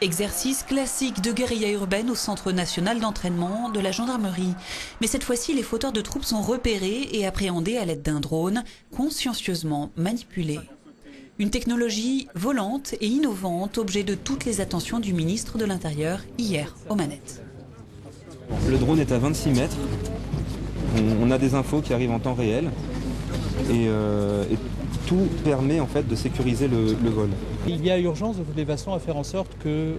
Exercice classique de guérilla urbaine au Centre national d'entraînement de la gendarmerie. Mais cette fois-ci, les fauteurs de troupes sont repérés et appréhendés à l'aide d'un drone, consciencieusement manipulé. Une technologie volante et innovante, objet de toutes les attentions du ministre de l'Intérieur hier aux manettes. Le drone est à 26 mètres. On a des infos qui arrivent en temps réel et tout permet en fait de sécuriser le vol. Il y a urgence de toutes les façons à faire en sorte que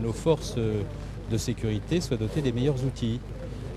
nos forces de sécurité soient dotées des meilleurs outils.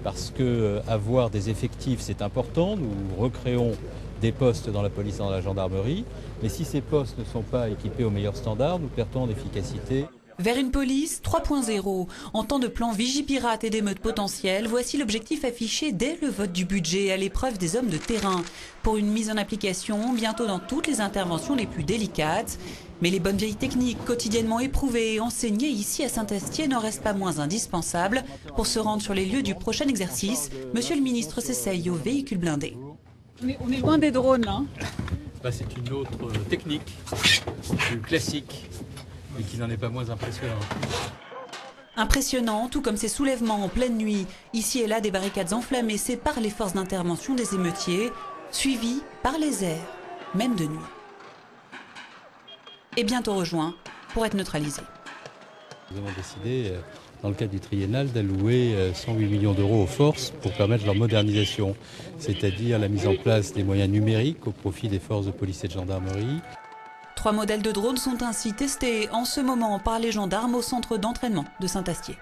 Parce que avoir des effectifs, c'est important. Nous recréons des postes dans la police et dans la gendarmerie. Mais si ces postes ne sont pas équipés aux meilleurs standards, nous perdons en efficacité. Vers une police 3.0. En temps de plan Vigipirate et d'émeutes potentielles, voici l'objectif affiché dès le vote du budget à l'épreuve des hommes de terrain. Pour une mise en application bientôt dans toutes les interventions les plus délicates. Mais les bonnes vieilles techniques quotidiennement éprouvées et enseignées ici à Saint-Astier n'en restent pas moins indispensables. Pour se rendre sur les lieux du prochain exercice, Monsieur le ministre s'essaye au véhicule blindé. On est loin des drones là. C'est une autre technique, plus classique, mais qui n'en est pas moins impressionnante. Impressionnant, tout comme ces soulèvements en pleine nuit. Ici et là, des barricades enflammées séparent les forces d'intervention des émeutiers, suivies par les airs, même de nuit. Et bientôt rejoints pour être neutralisés. Nous avons décidé, dans le cadre du triennal, d'allouer 108 millions d'euros aux forces pour permettre leur modernisation, c'est-à-dire la mise en place des moyens numériques au profit des forces de police et de gendarmerie. 3 modèles de drones sont ainsi testés en ce moment par les gendarmes au centre d'entraînement de Saint-Astier.